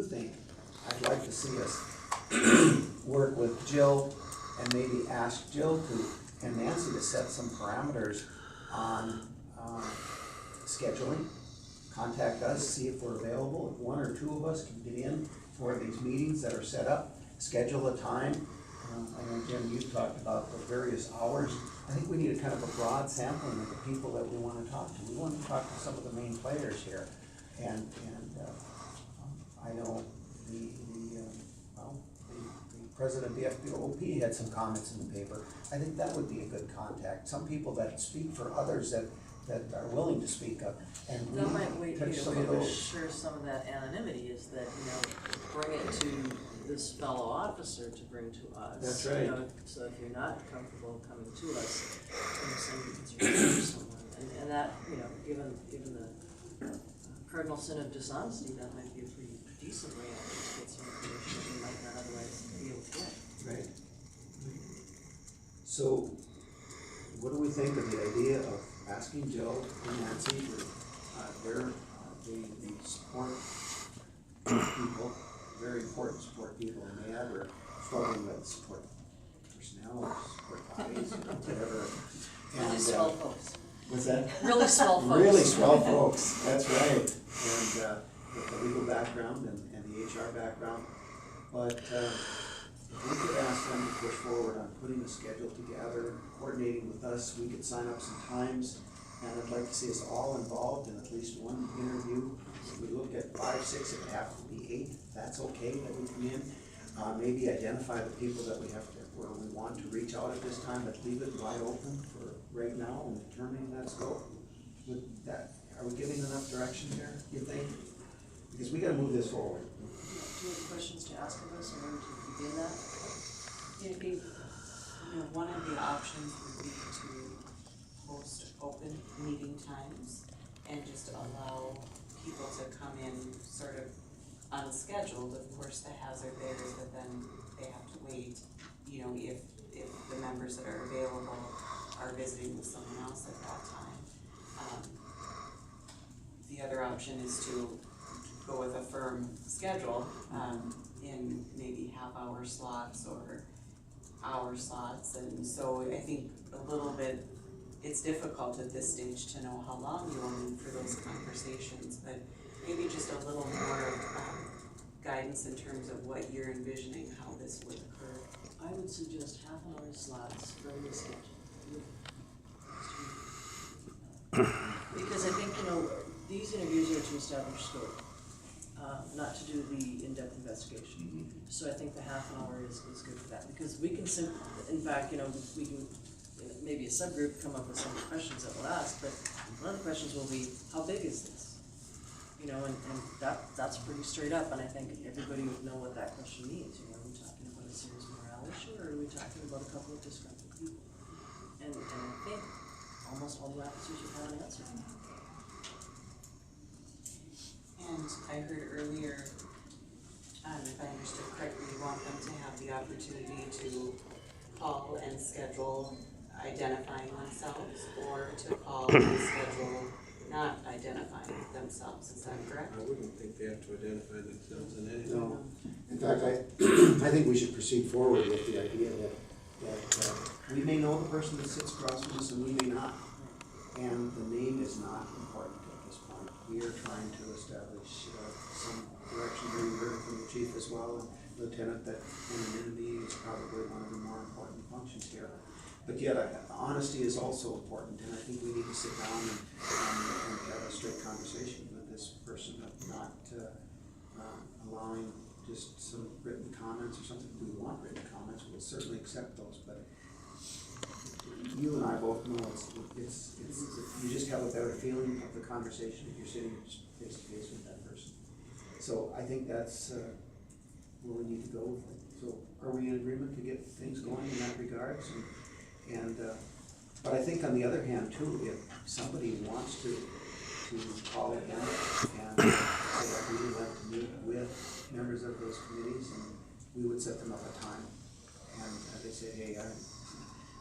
think I'd like to see us work with Jill and maybe ask Jill to, and Nancy to set some parameters on scheduling. Contact us, see if we're available. If one or two of us can get in for these meetings that are set up, schedule a time. I know, Jim, you talked about the various hours. I think we need a kind of a broad sampling of the people that we want to talk to. We want to talk to some of the main players here. And I know the president of the FBOP had some comments in the paper. I think that would be a good contact. Some people that speak for others that are willing to speak up. And that might wait, touch some of those. Sure, some of that anonymity is that, bring it to this fellow officer to bring to us. That's right. So if you're not comfortable coming to us, send it to someone. And that, given the cardinal sin of dishonesty, that might be a pretty decent way to get some information that you might not otherwise be able to get. Right. So, what do we think of the idea of asking Jill and Nancy to, the support people, very important support people, and they ever struggling with support personnel or support bodies, whatever. Really swell folks. What's that? Really swell folks. Really swell folks, that's right. And with the legal background and the HR background. But if we could ask them to push forward on putting a schedule together, coordinating with us, we could sign up some times. And I'd like to see us all involved in at least one interview. If we look at 5, 6, it would have to be 8. That's okay that we come in. Maybe identify the people that we have to, where we want to reach out at this time, but leave it wide open for right now and determining that scope. With that, are we giving enough direction here, you think? Because we gotta move this forward. Do you have questions to ask of us in order to begin that? I think, one of the options would be to host open meeting times and just allow people to come in sort of unscheduled. Of course, the hazard there is that then they have to wait, if the members that are available are visiting with someone else at that time. The other option is to go with a firm schedule in maybe half-hour slots or hour slots, and so I think a little bit, it's difficult at this stage to know how long you will need for those conversations, but maybe just a little more guidance in terms of what you're envisioning how this would occur. I would suggest half-hour slots from the schedule. Because I think, these interviews are to establish scope, not to do the in-depth investigation. So I think the half an hour is good for that, because we can in fact, we can, maybe a subgroup come up with some questions that we'll ask, but one of the questions will be, how big is this? And that's pretty straight up, and I think everybody would know what that question means. Are we talking about a serious morale issue, or are we talking about a couple of disgruntled people? And I think almost all the officers should have an answer. And I heard earlier, if I understood correctly, you want them to have the opportunity to call and schedule identifying themselves, or to call and schedule not identifying themselves. Is that correct? I wouldn't think they have to identify themselves in anything. No. In fact, I think we should proceed forward with the idea that we may know the person that sits across from us and we may not. And the name is not important at this point. We are trying to establish some direction here. You heard from the chief as well, and Lieutenant, that anonymity is probably one of the more important functions here. But yet, honesty is also important, and I think we need to sit down and have a straight conversation with this person of not allowing just some written comments or something. If we want written comments, we'll certainly accept those, but you and I both know it's you just have a better feeling of the conversation if you're sitting face to face with that person. So I think that's where we need to go with it. So are we in agreement to get things going in that regards? But I think on the other hand too, if somebody wants to call in and say that we would like to meet with members of those committees, and we would set them up a time. And they say, hey,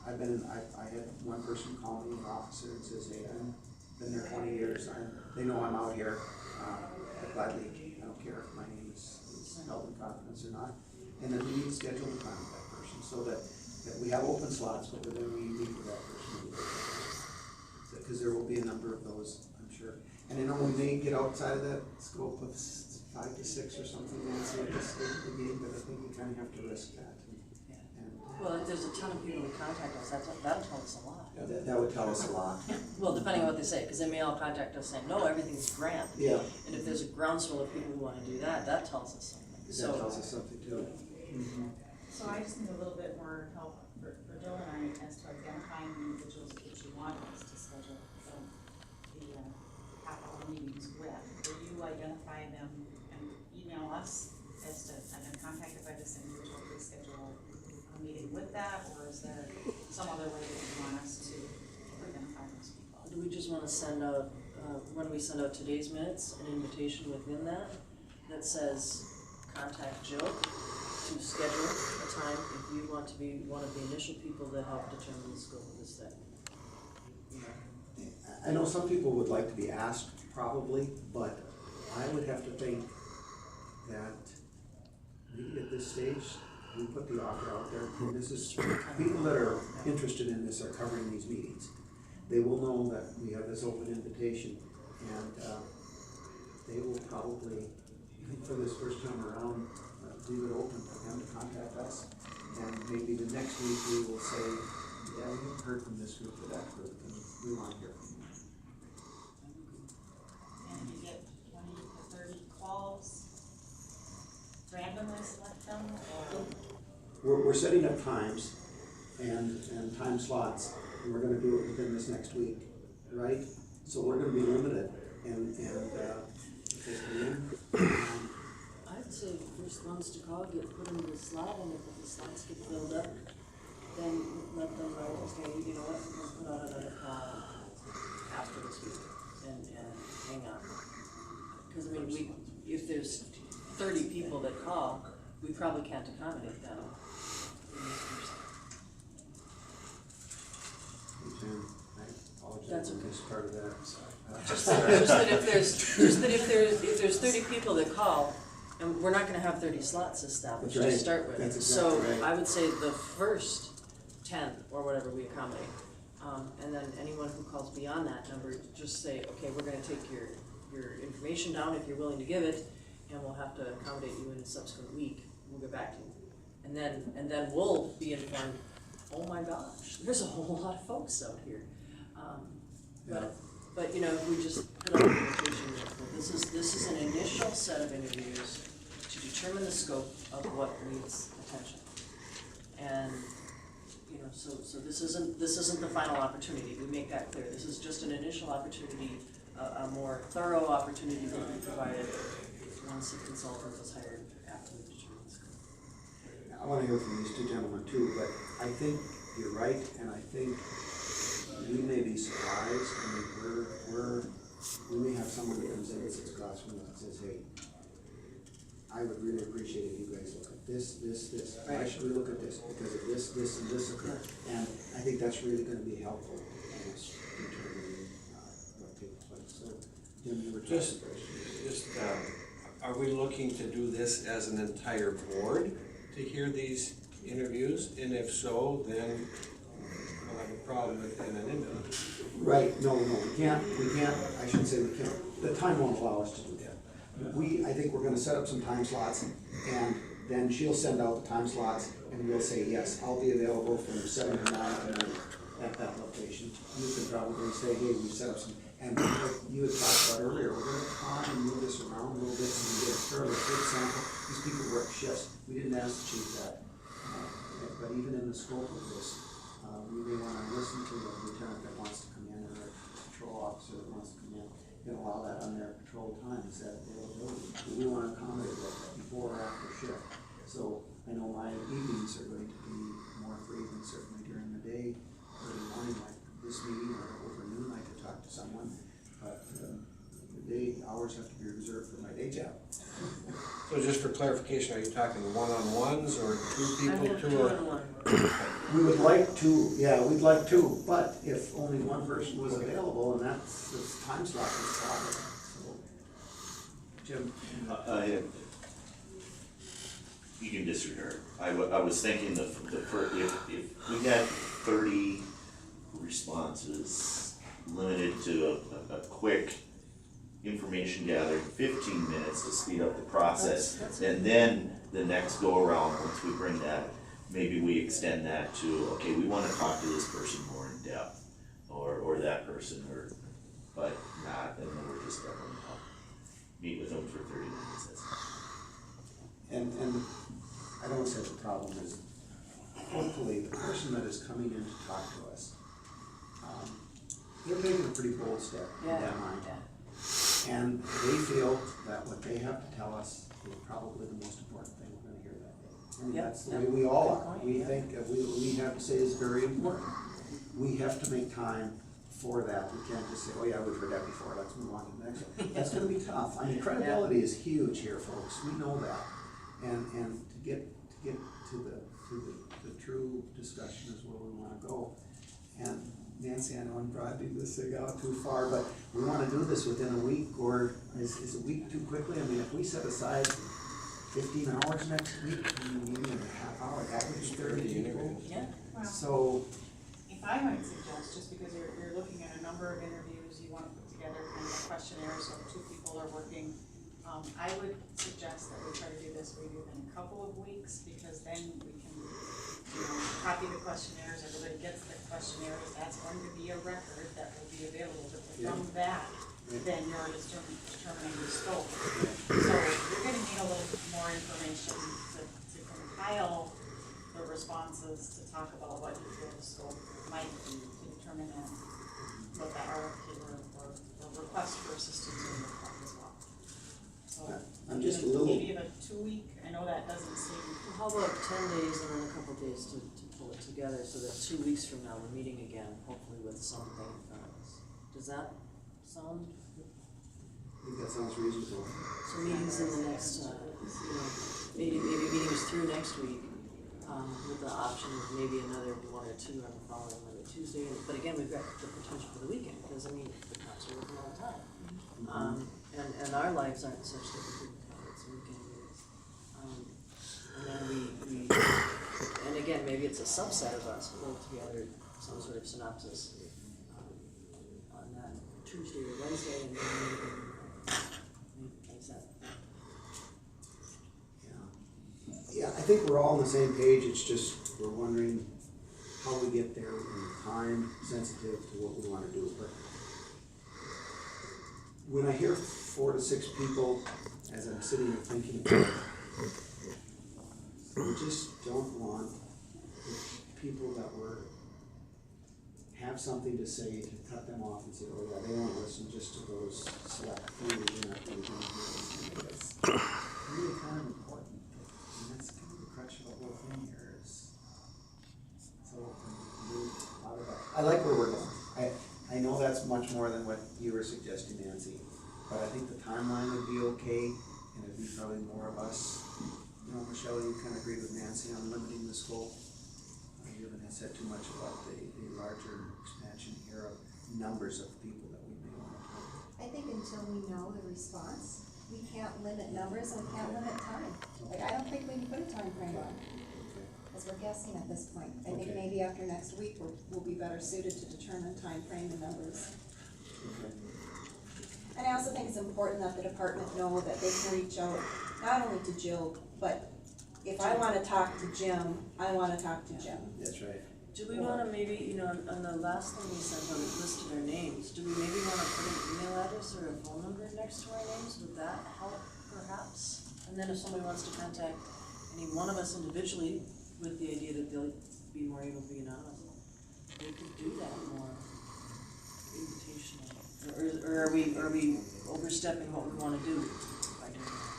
I had one person call me, an officer, and says, hey, I've been there 20 years. They know I'm out here. I gladly, I don't care if my name is confidence or not. And then we need to schedule a time with that person, so that we have open slots, but then we meet with that person. Because there will be a number of those, I'm sure. And I know we may get outside of that scope of 5 to 6 or something, Nancy, at this stage of the game, but I think we kind of have to risk that. Well, if there's a ton of people who contact us, that'll tell us a lot. That would tell us a lot. Well, depending on what they say, because they may all contact us saying, no, everything's grand. Yeah, And if there's a groundswell of people who wanna do that, that tells us something. that tells us something too. So I just need a little bit more help for Jill and I as to identifying the individuals that you want us to schedule the capital meetings with. Will you identify them and email us as to, I've been contacted by this individual, please schedule a meeting with that, or is there some other way that you want us to identify those people? Do we just wanna send out, when we send out today's minutes, an invitation within that says, contact Jill to schedule a time if you want to be one of the initial people that help determine the scope of this thing. You know? I know some people would like to be asked, probably, but I would have to think that maybe at this stage, we put the offer out there, and this is, people that are interested in this are covering these meetings. They will know that we have this open invitation, and they will probably, for this first time around, leave it open for them to contact us. And maybe the next week we will say, yeah, we haven't heard from this group or that group, and we want to hear from you. And if you get 20 to 30 calls, randomly select them, or? We're setting up times and time slots, and we're gonna do it within this next week, right? So we're gonna be limited, and if they come in, I'd say first ones to call get put into the slot, and if the slots get filled up, then let them know, okay, you know what, we'll put out another call after this week and hang on. Cause I mean, if there's 30 people that call, we probably can't accommodate them. I apologize, That's I okay. missed part of that. Just that if there's 30 people that call, and we're not gonna have 30 slots established That's to right. start with. That's So exactly right. I would say the first 10 or whatever we accommodate. And then anyone who calls beyond that number, just say, okay, we're gonna take your information down if you're willing to give it, and we'll have to accommodate you in a subsequent week. We'll get back to you. And then we'll be informed, oh my gosh, there's a whole lot of folks out here. But you know, if we just put out an invitation, that this is an initial set of interviews to determine the scope of what needs attention. And you know, so this isn't the final opportunity. We make that clear. This is just an initial opportunity, a more thorough opportunity that we provided once the consultant was hired after the determined scope. I wanna hear from these two gentlemen too, but I think you're right, and I think we may be surprised. I mean, we may have someone that comes in and sits across from us and says, hey, I would really appreciate if you guys look at this. Why should we look at this? Because of this, and this occurred. And I think that's really gonna be helpful in us determining what takes place. So, Jim, you were Just, are we looking to do this as an entire board to hear these interviews? And if so, then we'll have a problem with an individual. Right, no, we can't, I shouldn't say we can't, the time won't allow us to do that. I think we're gonna set up some time slots, and then she'll send out the time slots, and we'll say, yes, I'll be available from 7 to 9 tonight at that location. You can probably say, hey, we've set up some, and like you had talked about earlier, we're gonna try and move this around a little bit, so we get a fairly good sample. These people work shifts, we didn't ask the chief that, but even in the scope of this, we may wanna listen to a lieutenant that wants to come in, or a patrol officer that wants to come in, and allow that on their patrol time, is that availability. We wanna accommodate that before or after shift. So I know my evenings are going to be more free than certainly during the day, early morning, like this meeting, or over noon, I could talk to someone, but the day hours have to be reserved for my day job. So just for clarification, are you talking one-on-ones or two people, I'm two or? 2-on-1. We would like to, yeah, we'd like to, but if only one person was available, and that's the time slot was problem, so. Jim? disregard. I was thinking if we had 30 responses limited to a quick information gathering, 15 minutes to speed up the process, and then the next go around, once we bring that, maybe we extend that to, okay, we wanna talk to this person more in depth, or that person, but not, and then we're just gonna meet with them for 30 minutes, that's And I don't say the problem is, hopefully, the person that is coming in to talk to us, they're taking a pretty bold step in that mind. And they feel that what they have to tell us is probably the most important thing we're gonna hear that day. And that's the way we all are. We think that what we have to say is very important. We have to make time for that. We can't just say, oh yeah, we've heard that before, let's move on to the next one. That's gonna be tough. I mean, credibility is huge here, folks. We know that. And to get to the true discussion is where we wanna go. And Nancy, I know I'm driving this thing out too far, but we wanna do this within a week, or is a week too quickly? I mean, if we set aside 15 hours next week, maybe in a half hour, average 30 people. Yeah. Well, So, if I might suggest, just because you're looking at a number of interviews, you wanna put together kind of a questionnaire, so 2 people are working. I would suggest that we try to do this maybe within a couple of weeks, because then we can, copy the questionnaires, everybody gets the questionnaires, that's going to be a record that will be available, but from that, then you're determining the scope. So you're gonna need a little more information to compile the responses, to talk about what you feel the scope might be, to determine what the RFP or request for assistance will look like as well. So I'm just a little. maybe a 2-week, I know that doesn't seem. How about 10 days and then a couple days to pull it together, so that 2 weeks from now, we're meeting again, hopefully with something in front of us. Does that sound? I think that sounds reasonable. So meetings in the next, maybe meetings through next week, with the option of maybe another 1 or 2 on the following Monday, Tuesday. But again, we've got the potential for the weekend, because I mean, the cops are working all the time. And our lives aren't such that we can cover some weekend meetings. And then we, and again, maybe it's a subset of us, pull together some sort of synopsis on that Tuesday or Wednesday, and then we can, like that. Yeah, I think we're all on the same page, it's just, we're wondering how we get there in time sensitive to what we wanna do, but when I hear 4 to 6 people, as I'm sitting here thinking about it, we just don't want the people that have something to say to cut them off and say, oh yeah, they won't listen just to those select few, you're not really gonna hear this. It's really kind of important, and that's kind of the crutch of the whole thing here is, so, I like where we're going. I know that's much more than what you were suggesting, Nancy, but I think the timeline would be okay, and it'd be probably more of us. Michelle, you kind of agree with Nancy on limiting the scope. You haven't said too much about the larger expansion here of numbers of people that we may want to target. I think until we know the response, we can't limit numbers and we can't limit time. Like, I don't think we can put a time frame on it, because we're guessing at this point. I think maybe after next week, we'll be better suited to determine time frame and numbers. Okay. And I also think it's important that the department know that they can reach out, not only to Jill, but if I wanna talk to Jim, I wanna talk to Jim. That's right. Do we wanna maybe, on the last thing we sent out, it listed our names, do we maybe wanna put an email address or a phone number next to our names? Would that help perhaps? And then if somebody wants to contact any one of us individually with the idea that they'll be more able to be anonymous, they could do that more invitational. Or are we overstepping what we wanna do by doing that?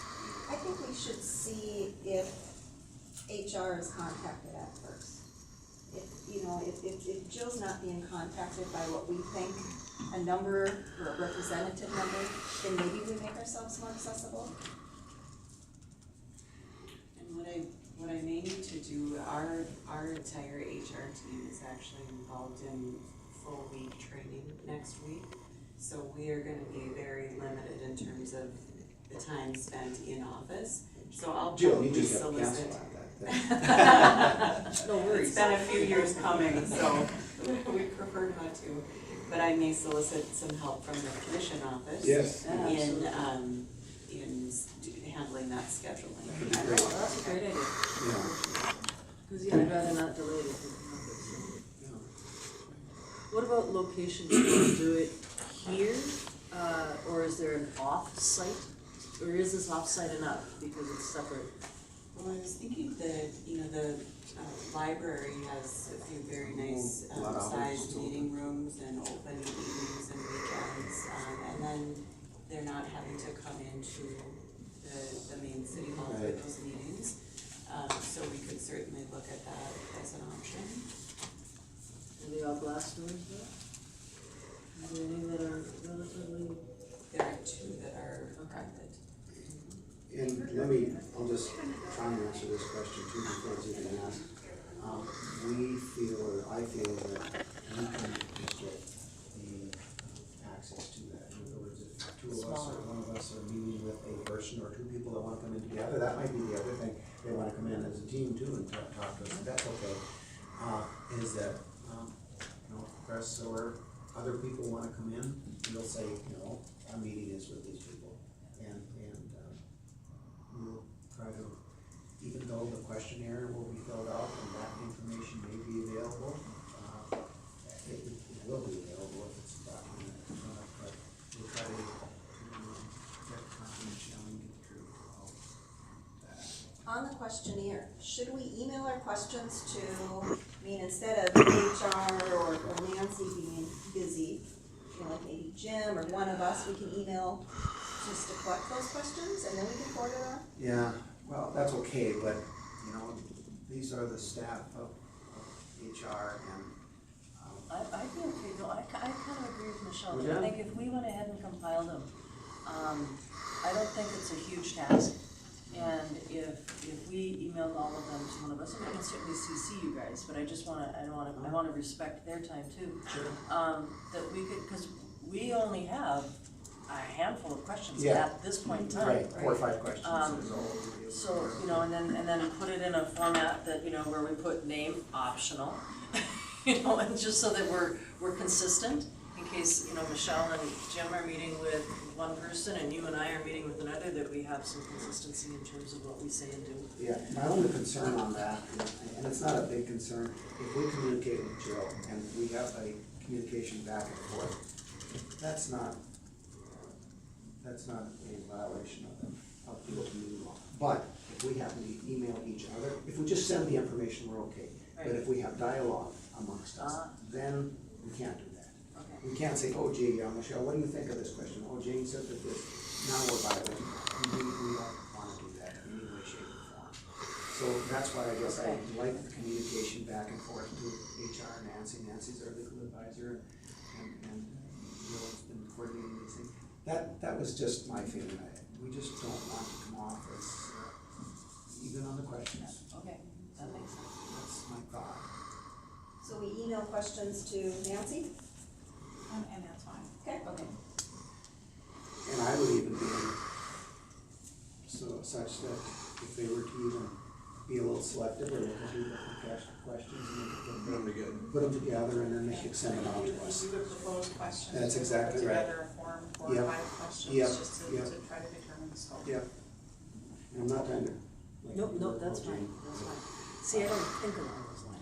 I think we should see if HR is contacted at first. If Jill's not being contacted by what we think a number or a representative number, then maybe we make ourselves more accessible. And what I may need to do, our entire HR team is actually involved in full week training next week. So we are gonna be very limited in terms of the time spent in office. So I'll Jill, you probably just got to solicit. cancel that. No It's worries. been a few years coming, so we prefer not to. But I may solicit some help from the commission office. Yes. Yeah, In, absolutely. handling that scheduling. That'd be Well, great. that's a great idea. Yeah. Because, yeah, I'd rather not delay it if we can help it, so. Yeah. What about location? Do you want to do it here, or is there an off-site? Or is this off-site enough because it's separate? Well, I was thinking that, the library has a few very nice A lot of sized hours. meeting rooms and open evenings and weekends. And then they're not having to come into the main city hall for Right. those meetings. So we could certainly look at that as an option. Are they all glass doors though? Are there any that are relatively? There are two that are private. And I'll just try and answer this question too before it's even asked. We feel, or I feel that we can restrict the access to that. In other words, if two of us or one of us are meeting with a person or two people that wanna come in together, that might be the other thing. They wanna come in as a team too and talk to us, that's okay. Is that, press or other people wanna come in, we'll say, our meeting is with these people. And we'll try to, even though the questionnaire will be filled out and that information may be available, it will be available if it's a document, but we'll try to get confidentiality and get through all that. On the questionnaire, should we email our questions to, instead of HR or Nancy being busy, like maybe Jim or one of us, we can email just to collect those questions and then we can forward it on? Yeah, well, that's okay, but, these are the staff of HR and, I'd be okay, though, I kind of agree with Michelle. Would ya? I think if we went ahead and compiled them, I don't think it's a huge task. And if we emailed all of them to one of us, and we can certainly CC you guys, but I wanna respect their time too. sure. That we could, cause we only have a handful of questions Yeah. at this point in time. Right, 4 or 5 questions Um, is all we'll be So, able to- and then put it in a format that, where we put name optional, and just so that we're consistent, in case, Michelle and Jim are meeting with one person and you and I are meeting with another, that we have some consistency in terms of what we say and do. Yeah, my only concern on that, and it's not a big concern, if we communicate with Jill and we have a communication back and forth, that's not a violation of the open meeting law. But if we happen to email each other, if we just send the information, we're okay. But Right. if we have dialogue amongst us, then we can't do that. Okay. We can't say, oh gee, Michelle, what do you think of this question? Oh, Jane said that this, now we're violating. We don't wanna do that in any way, shape, or form. So that's why I guess I like the communication back and forth to HR, Nancy's our legal advisor, and Jill's been coordinating these things. That was just my feeling. We just don't want to come off as, even on the questions. Okay, that makes sense. That's my thought. So we email questions to Nancy? And that's fine. Okay. Okay. And I would even be such that if they were to even be a little selective or look at the questions and put them together and then they could send them out to us. You would propose questions. That's to exactly put right. together a form, 4 or Yep. 5 questions, Yep. just to Yep. try to determine the scope. Yeah. And I'm not trying to. Nope, that's fine, that's fine. See, I don't think along those lines.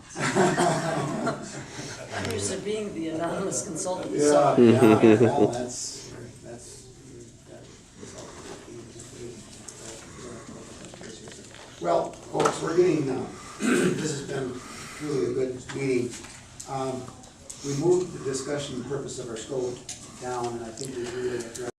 I'm used to being the anonymous consultant, so. Yeah, well, that's. Well, folks, we're getting, this has been really a good meeting. We moved the discussion, the purpose of our scope down, and I think we really addressed